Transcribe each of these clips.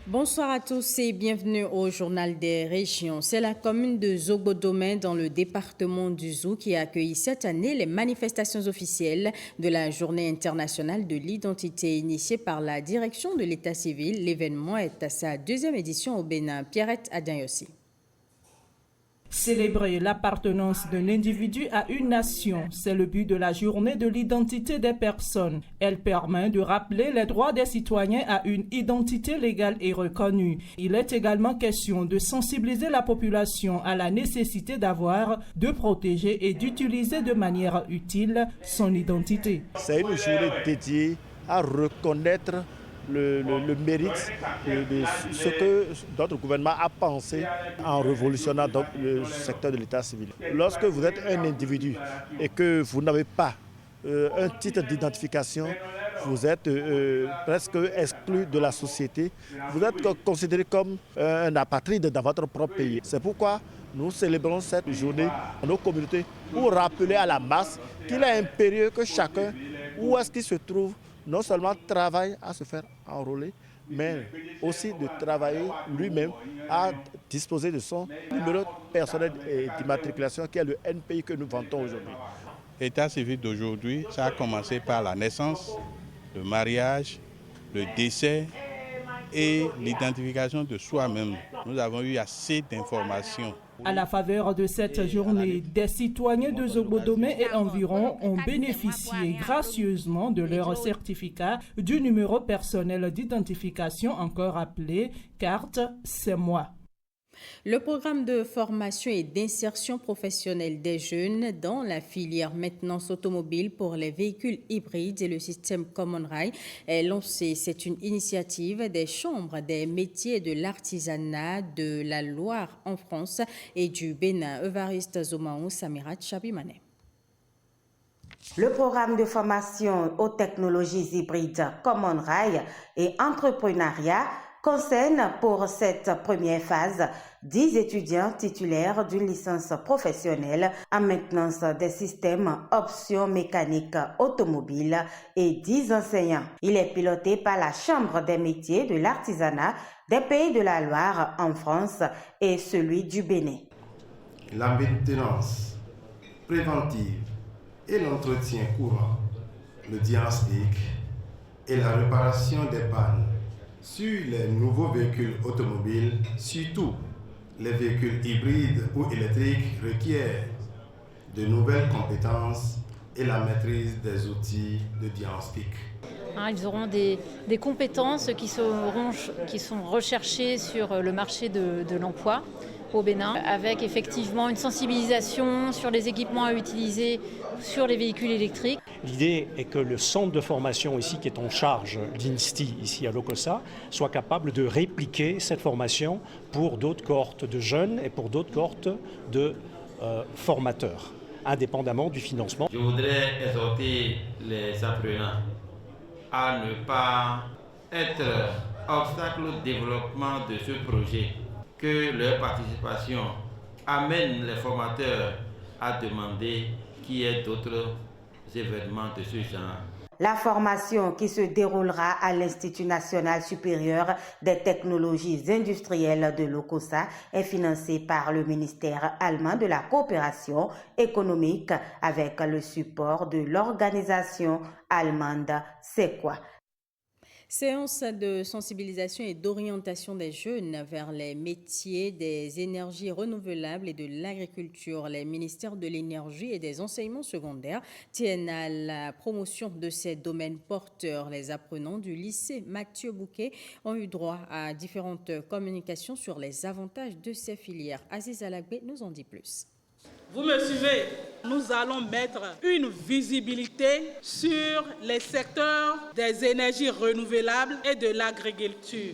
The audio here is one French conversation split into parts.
Bonsoir à tous et bienvenue au Journal des régions. C'est la commune de Zogbo-Domain dans le département du Zou qui a accueilli cette année les manifestations officielles de la Journée internationale de l'identité initiée par la direction de l'État civil. L'événement est à sa deuxième édition au Bénin. Pierrette Adayossi. Célébrer l'appartenance d'un individu à une nation, c'est le but de la journée de l'identité des personnes. Elle permet de rappeler les droits des citoyens à une identité légale et reconnue. Il est également question de sensibiliser la population à la nécessité d'avoir, de protéger et d'utiliser de manière utile son identité. C'est une journée dédiée à reconnaître le mérite de ce que notre gouvernement a pensé en révolutionnant donc le secteur de l'état civil. Lorsque vous êtes un individu et que vous n'avez pas un titre d'identification, vous êtes presque exclu de la société, vous êtes considéré comme un apatride dans votre propre pays. C'est pourquoi nous célébrons cette journée dans nos communautés pour rappeler à la masse qu'il est impérieux que chacun, où est-ce qu'il se trouve, non seulement travaille à se faire enrôler, mais aussi de travailler lui-même à disposer de son numéro personnel d'immatriculation qui est le NPI que nous vantons aujourd'hui. L'état civil d'aujourd'hui, ça a commencé par la naissance, le mariage, le décès et l'identification de soi-même. Nous avons eu assez d'informations. À la faveur de cette journée, des citoyens de Zogbo-Domain et environ ont bénéficié gracieusement de leur certificat du numéro personnel d'identification, encore appelé carte C'est moi. Le programme de formation et d'insertion professionnelle des jeunes dans la filière maintenance automobile pour les véhicules hybrides et le système Common Rail est lancé. C'est une initiative des chambres des métiers et de l'artisanat de la Loire en France et du Bénin. Evariste Zomaou, Samirat Chabimane. Le programme de formation aux technologies hybrides Common Rail et entrepreneuriat concerne pour cette première phase 10 étudiants titulaires d'une licence professionnelle en maintenance des systèmes options mécaniques automobiles et 10 enseignants. Il est piloté par la Chambre des métiers de l'artisanat des Pays de la Loire en France et celui du Bénin. La maintenance préventive et l'entretien courant, le diagnostic et la réparation des pannes sur les nouveaux véhicules automobiles, surtout les véhicules hybrides ou électriques, requièrent de nouvelles compétences et la maîtrise des outils de diagnostic. Ils auront des compétences qui sont recherchées sur le marché de l'emploi au Bénin, avec effectivement une sensibilisation sur les équipements à utiliser sur les véhicules électriques. L'idée est que le centre de formation ici, qui est en charge d'INSTI ici à Lokossa, soit capable de répliquer cette formation pour d'autres cohortes de jeunes et pour d'autres cohortes de formateurs, indépendamment du financement. Je voudrais exhorter les apprenants à ne pas être obstacle au développement de ce projet, que leur participation amène les formateurs à demander qu'il y ait d'autres événements de ce genre. La formation qui se déroulera à l'Institut national supérieur des technologies industrielles de Lokossa est financée par le ministère allemand de la coopération économique avec le support de l'organisation allemande SEQUA. Séance de sensibilisation et d'orientation des jeunes vers les métiers des énergies renouvelables et de l'agriculture. Les ministères de l'énergie et des enseignements secondaires tiennent à la promotion de ces domaines porteurs. Les apprenants du lycée Mathieu Bouquet ont eu droit à différentes communications sur les avantages de ces filières. Aziz Alagbe nous en dit plus. Vous me suivez? Nous allons mettre une visibilité sur les secteurs des énergies renouvelables et de l'agriculture.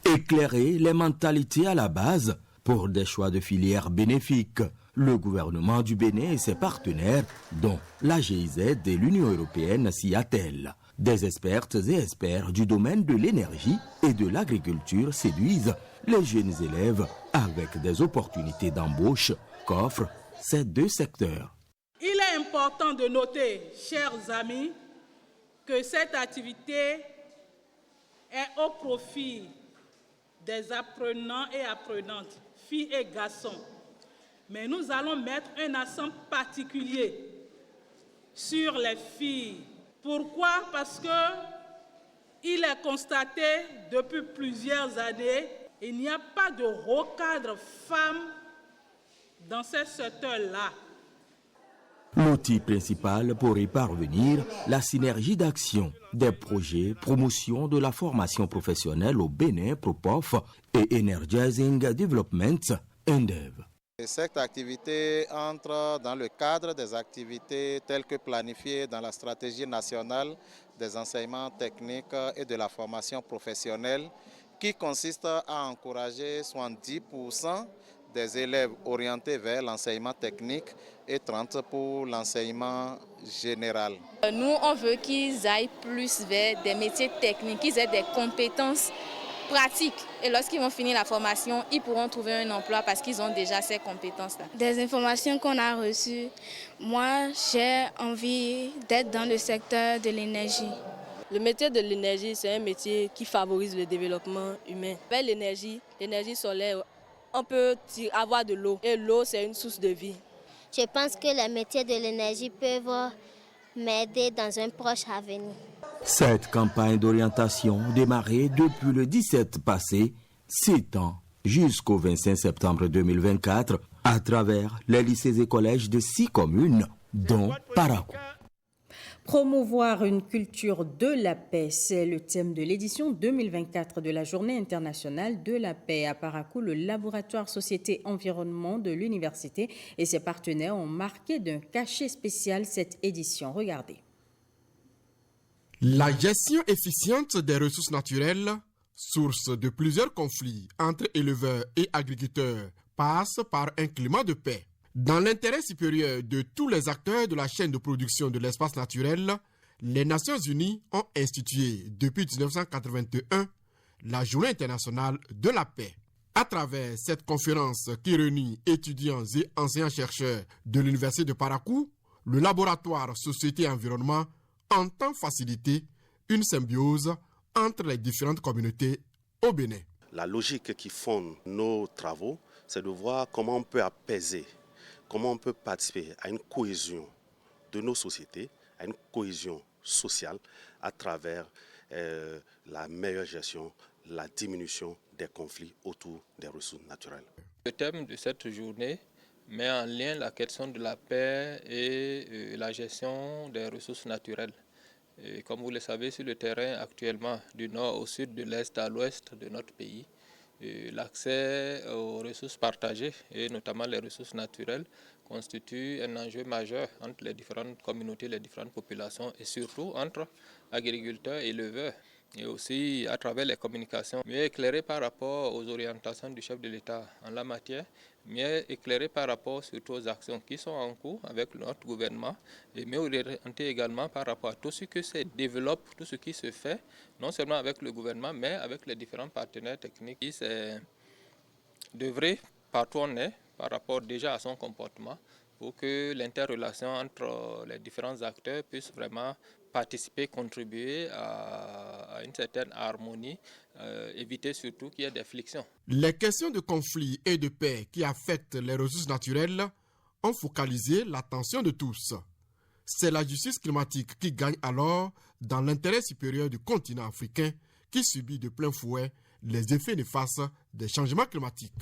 Éclairer les mentalités à la base pour des choix de filières bénéfiques. Le gouvernement du Bénin et ses partenaires, dont la GIZ et l'Union européenne, s'y attellent. Des expertes et experts du domaine de l'énergie et de l'agriculture séduisent les jeunes élèves avec des opportunités d'embauche qu'offrent ces deux secteurs. Il est important de noter, chers amis, que cette activité est au profit des apprenants et apprenantes, filles et garçons. Mais nous allons mettre un accent particulier sur les filles. Pourquoi? Parce qu'il est constaté depuis plusieurs années qu'il n'y a pas de recadre femmes dans ce secteur-là. L'outil principal pour y parvenir, la synergie d'action des projets promotion de la formation professionnelle au Bénin, Propof et Energizing Development, ENDEV. Cette activité entre dans le cadre des activités telles que planifiées dans la stratégie nationale des enseignements techniques et de la formation professionnelle qui consiste à encourager 70% des élèves orientés vers l'enseignement technique et 30% pour l'enseignement général. Nous, on veut qu'ils aillent plus vers des métiers techniques, qu'ils aient des compétences pratiques. Et lorsqu'ils vont finir la formation, ils pourront trouver un emploi parce qu'ils ont déjà ces compétences-là. Des informations qu'on a reçues, moi, j'ai envie d'être dans le secteur de l'énergie. Le métier de l'énergie, c'est un métier qui favorise le développement humain. Avec l'énergie solaire, on peut avoir de l'eau. Et l'eau, c'est une source de vie. Je pense que les métiers de l'énergie peuvent m'aider dans un proche avenir. Cette campagne d'orientation, démarrée depuis le 17 passé, s'étend jusqu'au 25 septembre 2024 à travers les lycées et collèges de 6 communes, dont Parakou. Promouvoir une culture de la paix, c'est le thème de l'édition 2024 de la Journée internationale de la paix. À Parakou, le laboratoire Société Environnement de l'université et ses partenaires ont marqué d'un cachet spécial cette édition. Regardez. La gestion efficiente des ressources naturelles, source de plusieurs conflits entre éleveurs et agriculteurs, passe par un climat de paix. Dans l'intérêt supérieur de tous les acteurs de la chaîne de production de l'espace naturel, les Nations Unies ont institué depuis 1981 la Journée internationale de la paix. À travers cette conférence qui réunit étudiants et enseignants-chercheurs de l'Université de Parakou, le laboratoire Société et Environnement entend faciliter une symbiose entre les différentes communautés au Bénin. La logique qui fonde nos travaux, c'est de voir comment on peut apaiser, comment on peut participer à une cohésion de nos sociétés, à une cohésion sociale à travers la meilleure gestion, la diminution des conflits autour des ressources naturelles. Le thème de cette journée met en lien la question de la paix et la gestion des ressources naturelles. Et comme vous le savez, sur le terrain actuellement, du nord au sud, de l'est à l'ouest de notre pays, l'accès aux ressources partagées, et notamment les ressources naturelles, constitue un enjeu majeur entre les différentes communautés, les différentes populations, et surtout entre agriculteurs et éleveurs, et aussi à travers les communications, mieux éclairées par rapport aux orientations du chef de l'État en la matière, mieux éclairées par rapport surtout aux actions qui sont en cours avec notre gouvernement, et mieux orientées également par rapport à tout ce qui se développe, tout ce qui se fait, non seulement avec le gouvernement, mais avec les différents partenaires techniques. C'est d'œuvrer partout où on est, par rapport déjà à son comportement, pour que l'interrelation entre les différents acteurs puisse vraiment participer, contribuer à une certaine harmonie, éviter surtout qu'il y ait des frictions. Les questions de conflit et de paix qui affectent les ressources naturelles ont focalisé l'attention de tous. C'est la justice climatique qui gagne alors dans l'intérêt supérieur du continent africain qui subit de plein fouet les effets néfastes des changements climatiques.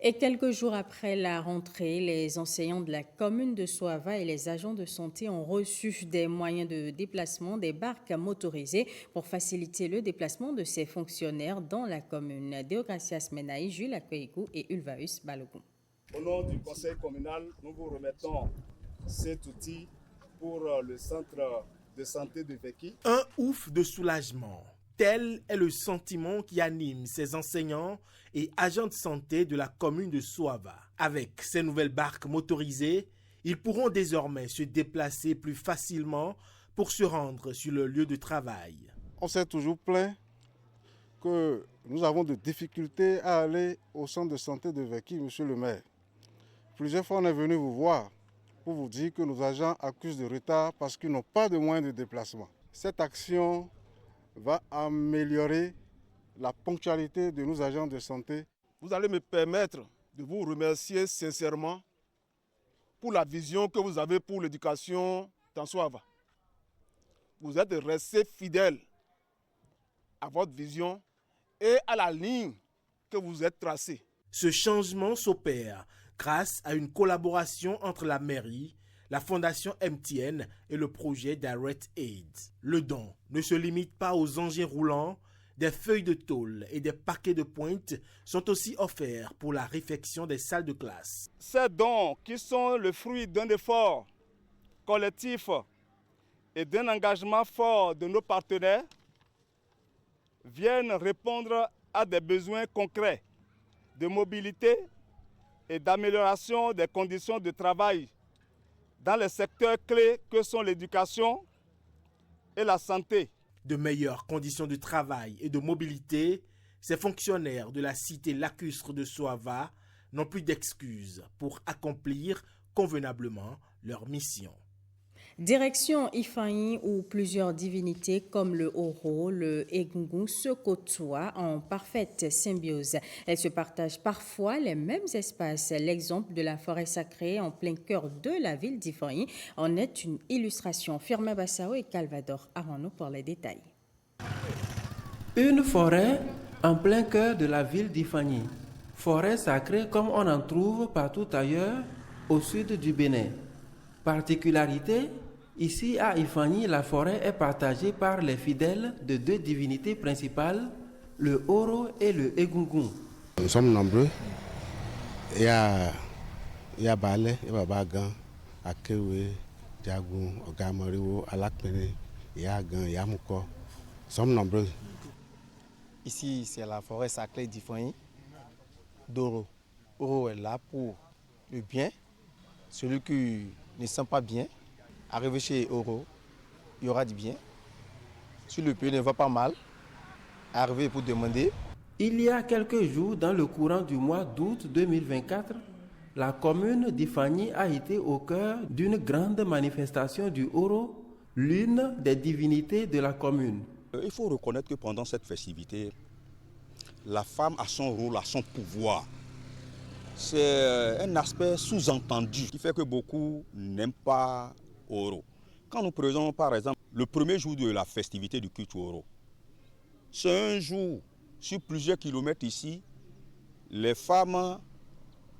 Et quelques jours après la rentrée, les enseignants de la commune de Soava et les agents de santé ont reçu des moyens de déplacement, des barques motorisées pour faciliter le déplacement de ces fonctionnaires dans la commune. Déogracias Menaï, Jules Akoykou et Ulvaeus Balogun. Au nom du conseil communal, nous vous remettons cet outil pour le centre de santé de Veki. Un ouf de soulagement. Tel est le sentiment qui anime ces enseignants et agents de santé de la commune de Soava. Avec ces nouvelles barques motorisées, ils pourront désormais se déplacer plus facilement pour se rendre sur le lieu de travail. On s'est toujours plaint que nous avons des difficultés à aller au centre de santé de Veki, monsieur le maire. Plusieurs fois, on est venu vous voir pour vous dire que nos agents accusent de retard parce qu'ils n'ont pas de moyens de déplacement. Cette action va améliorer la ponctualité de nos agents de santé. Vous allez me permettre de vous remercier sincèrement pour la vision que vous avez pour l'éducation dans Soava. Vous êtes restés fidèles à votre vision et à la ligne que vous êtes tracée. Ce changement s'opère grâce à une collaboration entre la mairie, la fondation MTN et le projet Direct Aid. Le don ne se limite pas aux engins roulants, des feuilles de tôle et des paquets de pointe sont aussi offerts pour la réfection des salles de classe. Ces dons, qui sont le fruit d'un effort collectif et d'un engagement fort de nos partenaires, viennent répondre à des besoins concrets de mobilité et d'amélioration des conditions de travail dans les secteurs clés que sont l'éducation et la santé. De meilleures conditions de travail et de mobilité, ces fonctionnaires de la cité lacustre de Soava n'ont plus d'excuses pour accomplir convenablement leur mission. Direction Ifayi, où plusieurs divinités comme le Oro, le Egungun se côtoient en parfaite symbiose. Elles se partagent parfois les mêmes espaces. L'exemple de la forêt sacrée en plein cœur de la ville d'Ifayi en est une illustration. Firmin Bassao et Calvador Arano pour les détails. Une forêt en plein cœur de la ville d'Ifayi. Forêt sacrée comme on en trouve partout ailleurs au sud du Bénin. Particularité, ici à Ifayi, la forêt est partagée par les fidèles de deux divinités principales, le Oro et le Egungun. Nous sommes nombreux. Il y a Balé, il y a Babagan, Akewe, Diagoun, Ogamariwo, Alakpene, il y a Gan, il y a Mouko. Nous sommes nombreux. Ici, c'est la forêt sacrée d'Ifayi, d'Oro. Oro est là pour le bien. Celui qui ne sent pas bien, arrivé chez Oro, il y aura du bien. Si le pays ne va pas mal, arrivé pour demander. Il y a quelques jours, dans le courant du mois d'août 2024, la commune d'Ifayi a été au cœur d'une grande manifestation du Oro, l'une des divinités de la commune. Il faut reconnaître que pendant cette festivité, la femme a son rôle, a son pouvoir. C'est un aspect sous-entendu qui fait que beaucoup n'aiment pas Oro. Quand nous prenons par exemple le premier jour de la festivité du culte Oro, c'est un jour sur plusieurs kilomètres ici, les femmes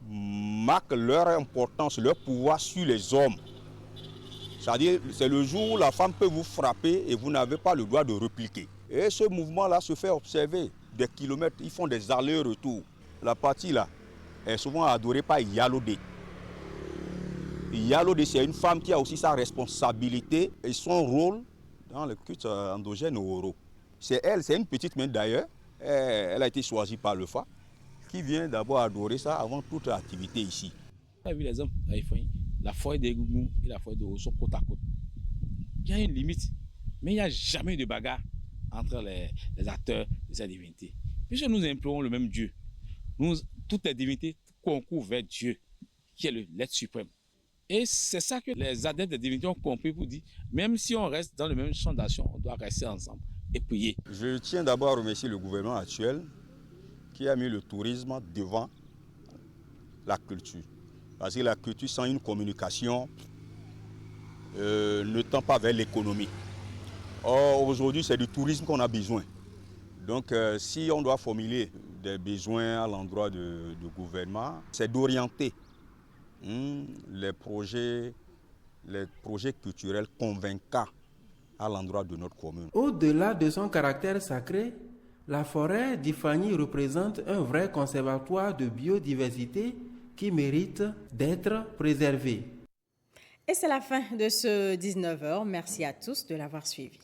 marquent leur importance, leur pouvoir sur les hommes. C'est-à-dire c'est le jour où la femme peut vous frapper et vous n'avez pas le droit de répliquer. Et ce mouvement-là se fait observer des kilomètres, ils font des allers-retours. La partie là est souvent adorée par Yalode. Yalode, c'est une femme qui a aussi sa responsabilité et son rôle dans le culte endogène au Oro. C'est elle, c'est une petite main d'ailleurs, elle a été choisie par le FA, qui vient d'abord adorer ça avant toute activité ici. On a vu les hommes à Ifayi, la forêt des Gougou et la forêt de Oro sont côte à côte. Il y a une limite, mais il n'y a jamais de bagarre entre les acteurs de cette divinité. Puisque nous implorons le même Dieu, toutes les divinités concourent vers Dieu, qui est l'être suprême. Et c'est ça que les adeptes des divinités ont compris pour dire, même si on reste dans le même champ d'action, on doit rester ensemble et prier. Je tiens d'abord à remercier le gouvernement actuel qui a mis le tourisme devant la culture. Parce que la culture sans une communication ne tend pas vers l'économie. Or, aujourd'hui, c'est du tourisme qu'on a besoin. Donc, si on doit formuler des besoins à l'endroit du gouvernement, c'est d'orienter les projets culturels convaincants à l'endroit de notre commune. Au-delà de son caractère sacré, la forêt d'Ifayi représente un vrai conservatoire de biodiversité qui mérite d'être préservé. Et c'est la fin de ce 19h. Merci à tous de l'avoir suivi.